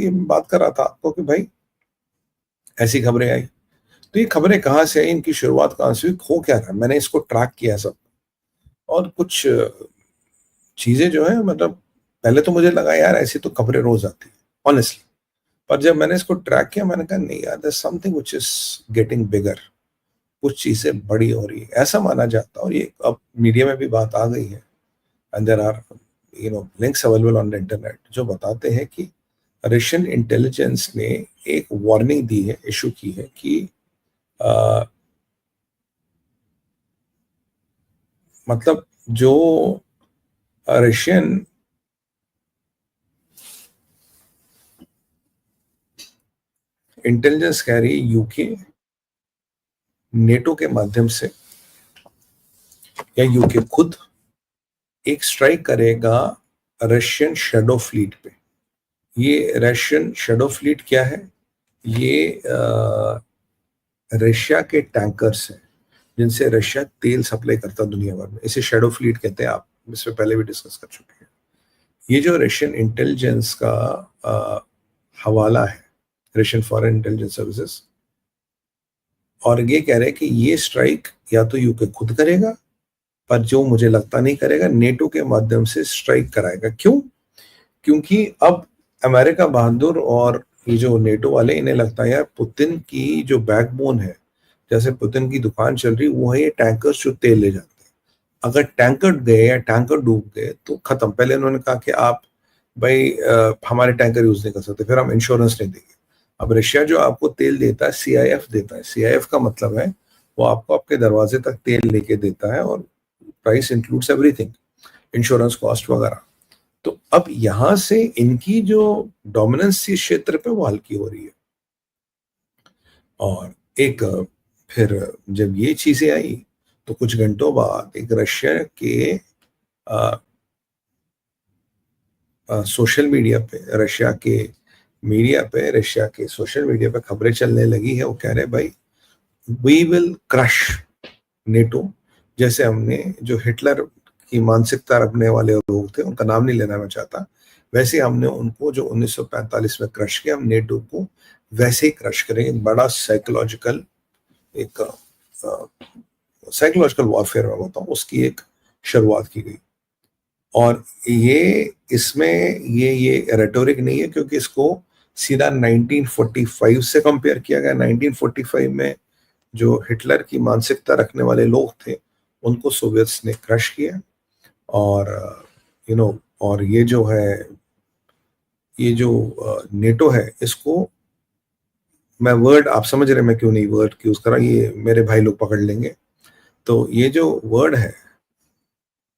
ये बात कर रहा था आपको कि भाई ऐसी खबरें आई। तो ये खबरें कहाँ से आई, इनकी शुरुआत कहाँ से हुई, हो क्या रहा है? मैंने इसको ट्रैक किया सब, और कुछ चीज़ें जो है मतलब पहले तो मुझे लगा यार ऐसी तो खबरें रोज़ आती हैं, ऑनेस्टली। पर जब मैंने इसको ट्रैक किया मैंने कहा नहीं यार, there something which is getting bigger. कुछ चीज़ें बड़ी हो रही है, ऐसा माना जाता है, और ये अब मीडिया में भी बात आ गई है। And there are links available on the internet जो बताते हैं कि रशियन इंटेलिजेंस ने एक वार्निंग दी है, इशू की है कि अ, मतलब जो रशियन इंटेलिजेंस कह रही है यूके नेटो के माध्यम से या यूके खुद एक स्ट्राइक करेगा रशियन शेडो फ्लीट पे। ये रशियन शेडो फ्लीट क्या है? ये रशिया के टैंकर्स हैं जिनसे रशिया तेल सप्लाई करता दुनिया भर में। इसे शेडो फ्लीट कहते हैं, आप इससे पहले भी डिस्कस कर चुके हैं। ये जो रशियन इंटेलिजेंस का हवाला है, रशियन फॉरेन इंटेलिजेंस सर्विसेज, और ये कह रहे हैं कि ये स्ट्राइक या तो यूके खुद करेगा, पर जो मुझे लगता नहीं करेगा, नेटो के माध्यम से स्ट्राइक कराएगा। क्यों? क्योंकि अब अमेरिका बहादुर और ये जो नेटो वाले, इन्हें लगता है यार पुतिन की जो बैकबोन है, जैसे पुतिन की दुकान चल रही वो है ये टैंकर्स जो तेल ले जाते हैं। अगर टैंकर गए या टैंकर डूब गए तो खत्म। पहले उन्होंने कहा कि आप भाई हमारे टैंकर यूज नहीं कर सकते, फिर हम इंश्योरेंस नहीं देंगे। अब रशिया जो आपको तेल देता है, सीआईएफ देता है। सीआईएफ का मतलब है वो आपको आपके दरवाजे तक तेल लेके देता है, और price includes everything, insurance cost वगैरह। तो अब यहां से इनकी जो डोमिनेंस इस क्षेत्र पे वो हल्की हो रही है। और एक फिर जब ये चीजें आई तो कुछ घंटों बाद एक रशिया के सोशल मीडिया पे, रशिया के मीडिया पे, रशिया के सोशल मीडिया पे खबरें चलने लगी है। वो कह रहे भाई वी विल क्रश नेटो। जैसे हमने जो हिटलर की मानसिकता रखने वाले लोग थे, उनका नाम नहीं लेना मैं चाहता, वैसे हमने उनको जो 1945 में क्रश किया, हम नेटो को वैसे ही क्रश करेंगे। बड़ा साइकोलॉजिकल एक साइकोलॉजिकल वॉरफेयर में बताऊं, उसकी एक शुरुआत की गई। और ये इसमें ये रेटोरिक नहीं है, क्योंकि इसको सीधा 1945 से कंपेयर किया गया। 1945 में जो हिटलर की मानसिकता रखने वाले लोग थे उनको सोवियत्स ने क्रश किया। और और ये जो है, ये जो नेटो है, इसको मैं वर्ड, आप समझ रहे मैं क्यों नहीं वर्ड यूज कर रहा, ये मेरे भाई लोग पकड़ लेंगे। तो ये जो वर्ड है,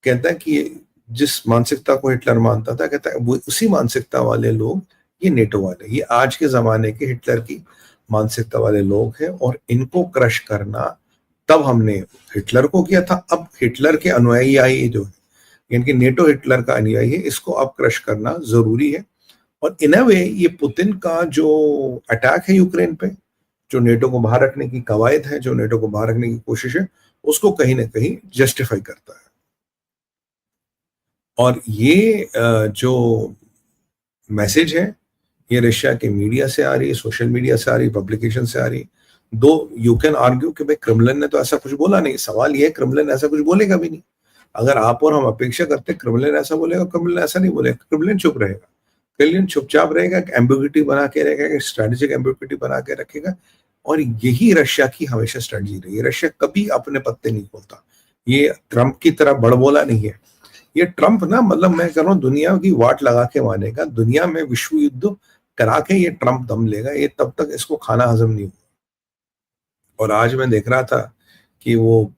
कहता है कि जिस मानसिकता को हिटलर मानता था, कहता है वो उसी मानसिकता वाले लोग ये नेटो वाले, ये आज के जमाने के हिटलर की मानसिकता वाले लोग हैं। और इनको क्रश करना तब हमने हिटलर को किया था, अब हिटलर के अनुयायी जो है, यानी नेटो हिटलर का अनुयायी है, इसको अब क्रश करना जरूरी है। और इन अ वे ये पुतिन का जो अटैक है यूक्रेन पे, जो नेटो को बाहर रखने की कवायद है, जो नेटो को बाहर रखने की कोशिश है, उसको कहीं ना कहीं जस्टिफाई करता है। और ये जो मैसेज है, ये रशिया के मीडिया से आ रही है, सोशल मीडिया से आ रही है, पब्लिकेशन से आ रही है। दो यू कैन आर्ग्यू कि भाई क्रेमलिन ने तो ऐसा कुछ बोला नहीं। सवाल ये है क्रेमलिन ऐसा कुछ बोलेगा भी नहीं। अगर आप और हम अपेक्षा करते क्रेमलिन ऐसा बोलेगा, क्रेमलिन ऐसा नहीं बोलेगा। क्रेमलिन चुप रहेगा, क्रेमलिन चुपचाप रहेगा, एक एम्बिग्युइटी बना के रखेगा, एक स्ट्रेटेजिक एम्बिग्युइटी बना के रखेगा। और यही रशिया की हमेशा स्ट्रेटजी रही है। रशिया कभी अपने पत्ते नहीं खोलता। ये ट्रंप की तरह बड़बोला नहीं है। ये ट्रंप ना, मतलब मैं कह रहा हूँ दुनिया की वाट लगा के मानेगा, दुनिया में विश्व युद्ध करा के ये ट्रंप दम लेगा, ये तब तक इसको खाना हजम नहीं होगा। और आज मैं देख रहा था कि वो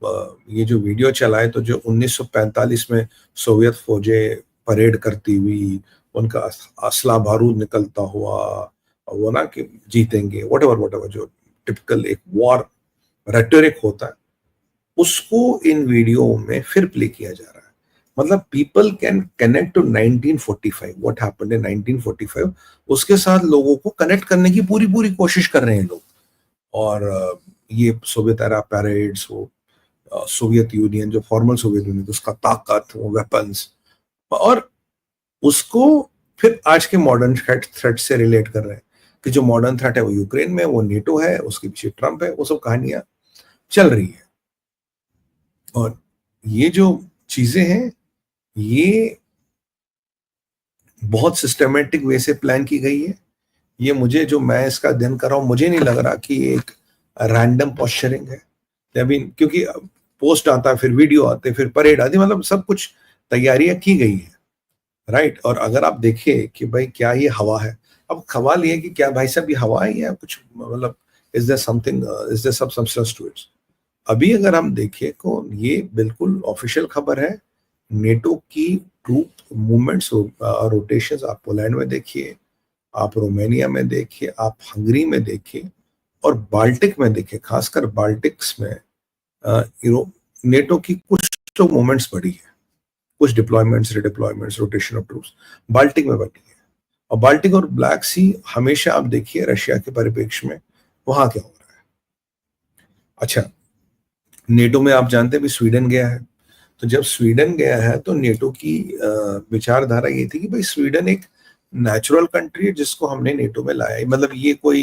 ये जो वीडियो चला है, तो जो 1945 में सोवियत फौजें परेड करती हुई, उनका असला बारूद निकलता हुआ, वो ना कि जीतेंगे, वट एवर जो टिपिकल एक वॉर रेटोरिक होता है, उसको इन वीडियो में फिर प्ले किया जा रहा है। मतलब people can connect to 1945, what happened in 1945, उसके साथ लोगों को कनेक्ट करने की पूरी पूरी कोशिश कर रहे हैं लोग। और ये सोवियत एरा पैरेड्स हो, सोवियत यूनियन, जो फॉर्मल सोवियत यूनियन, उसका ताकत, वो वेपन्स, और उसको फिर आज के मॉडर्न थ्रेट से रिलेट कर रहे हैं कि जो मॉडर्न थ्रेट है वो यूक्रेन में, वो नेटो है, उसके पीछे ट्रंप है, वो सब कहानियां चल रही है। और ये जो चीजें हैं ये बहुत सिस्टमेटिक वे से प्लान की गई है। ये मुझे जो मैं इसका अध्ययन कर रहा हूं, मुझे नहीं लग रहा कि ये एक रैंडम पॉस्चरिंग है। अभी क्योंकि पोस्ट आता है, फिर वीडियो आते, फिर परेड आती, मतलब सब कुछ तैयारियां की गई है, राइट। और अगर आप देखें कि भाई क्या ये हवा है, अब सवाल ये कि क्या भाई साहब ये हवा है या कुछ, मतलब is there something, is there sub substance to it. अभी अगर हम देखें तो ये बिल्कुल ऑफिशियल खबर है। नेटो की ट्रूप मूवमेंट्स, रोटेशंस आप पोलैंड में देखिए, आप रोमानिया में देखिए, आप हंगरी में देखिए, और बाल्टिक में देखिए, खासकर बाल्टिक्स में नेटो की कुछ तो मूवमेंट्स बढ़ी है, कुछ deployments, redeployments, rotation of troops Baltic में बढ़ी है। और बाल्टिक और ब्लैक सी हमेशा आप देखिए रशिया के परिप्रेक्ष्य में वहां क्या हो रहा है। अच्छा, नेटो में आप जानते हैं भी स्वीडन गया है, तो जब स्वीडन गया है तो नेटो की विचारधारा ये थी कि भाई स्वीडन एक नेचुरल कंट्री है जिसको हमने नेटो में लाया है, मतलब ये कोई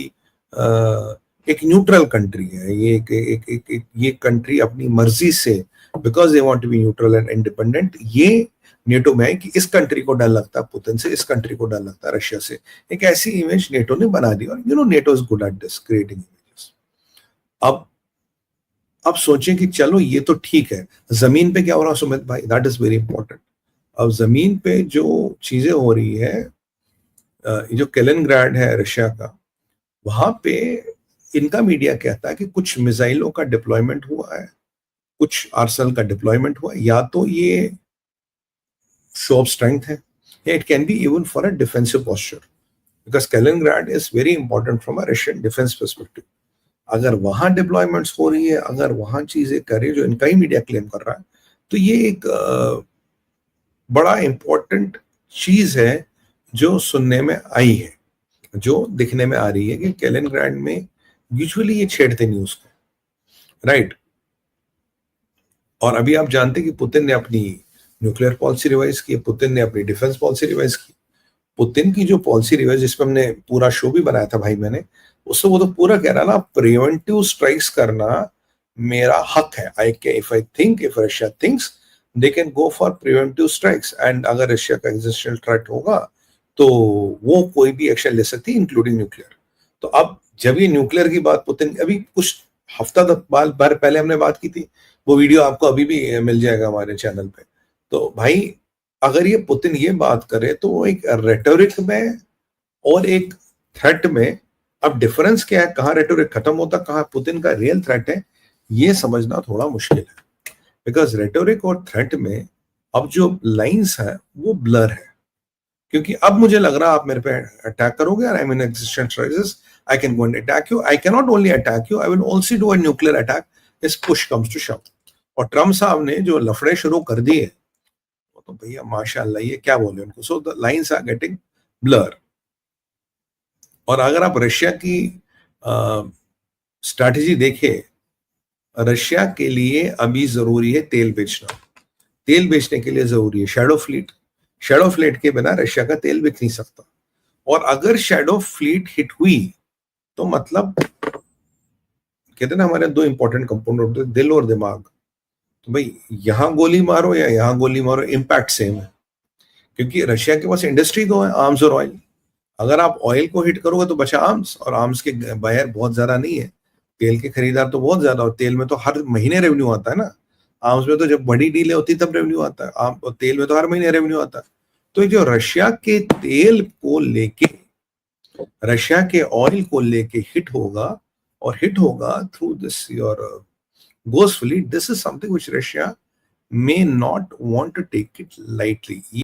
एक न्यूट्रल कंट्री है, ये एक ये कंट्री अपनी मर्जी से, because they want to be neutral and independent, ये नेटो में है कि इस कंट्री को डर लगता है पुतिन से, इस कंट्री को डर लगता है रशिया से। एक ऐसी इमेज नेटो ने बना दी, और NATO is good at this, creating images. अब सोचें कि चलो ये तो ठीक है, जमीन पे क्या हो रहा है सुमित भाई, दैट इज वेरी इंपॉर्टेंट। अब जमीन पे जो चीजें हो रही है, जो कैलिनग्राड है रशिया का, वहां पे इनका मीडिया कहता है कि कुछ मिसाइलों का डिप्लॉयमेंट हुआ है, कुछ आर्सेनल का डिप्लॉयमेंट हुआ है, या तो ये शो ऑफ स्ट्रेंथ है, या it can be even for a defensive posture, because कैलिनग्राड is very important from a Russian defence perspective. अगर वहां डिप्लॉयमेंट्स हो रही है, अगर वहां चीजें करे जो इनका ही मीडिया क्लेम कर रहा है, तो ये एक बड़ा इंपॉर्टेंट चीज है जो सुनने में आई है, जो दिखने में आ रही है कि कैलिनग्राड में यूजुअली ये छेड़ते न्यूज को, राइट। और अभी आप जानते हैं कि पुतिन ने अपनी न्यूक्लियर पॉलिसी रिवाइज की, पुतिन ने अपनी डिफेंस पॉलिसी रिवाइज की। पुतिन की जो पॉलिसी रिवाइज, जिसपे हमने पूरा शो भी बनाया था भाई मैंने, उससे वो तो पूरा कह रहा ना, प्रिवेंटिव स्ट्राइक्स करना मेरा हक है। आई के if I think, if Russia thinks, they can go for preventive strikes, and अगर रशिया का एक्जिस्टेंशियल थ्रेट होगा तो वो कोई भी एक्शन ले सकती है, इंक्लूडिंग न्यूक्लियर। तो अब जब ये न्यूक्लियर की बात पुतिन, अभी कुछ हफ्ता बार पहले हमने बात की थी, वो वीडियो आपको अभी भी मिल जाएगा हमारे चैनल पे। तो भाई अगर ये पुतिन ये बात करे तो वो एक रेटोरिक में और एक थ्रेट में, अब डिफरेंस क्या है, कहां रेटोरिक खत्म होता, कहां पुतिन का रियल थ्रेट है, ये समझना थोड़ा मुश्किल है। बिकॉज रेटोरिक और थ्रेट में अब जो लाइंस है वो ब्लर है, क्योंकि अब मुझे लग रहा है आप मेरे पे अटैक करोगे, I mean existential crisis, I can go and attack you, I can not only attack you, I will also do a nuclear attack if push comes to shove. और ट्रम्प साहब ने जो लफड़े शुरू कर दिए, तो भैया माशाल्लाह, ये क्या बोले उनको, so the lines are getting blur. और अगर आप रशिया की स्ट्रैटेजी देखें, रशिया के लिए अभी जरूरी है तेल बेचना, तेल बेचने के लिए जरूरी है शैडो फ्लीट, शैडो फ्लीट के बिना रशिया का तेल बिक नहीं सकता। और अगर शैडो फ्लीट हिट हुई तो मतलब, कहते ना हमारे दो इंपॉर्टेंट कंपोनेंट होते हैं, दिल और दिमाग। तो भाई यहां गोली मारो या यहां गोली मारो, इंपैक्ट सेम है, क्योंकि रशिया के पास इंडस्ट्री दो है, आर्म्स और ऑयल। अगर आप ऑयल को हिट करोगे तो बचा आर्म्स, और आर्म्स के बायर बहुत ज्यादा नहीं है, तेल के खरीदार तो बहुत ज्यादा, और तेल में तो हर महीने रेवेन्यू आता है ना। आर्म्स में तो जब बड़ी डीलें होती तब रेवेन्यू आता है, और तेल में तो हर महीने रेवेन्यू आता है। तो जो रशिया के तेल को लेके, रशिया के ऑयल को लेके हिट होगा, और हिट होगा through this your goes fleet, this is something which Russia may not want to take it lightly.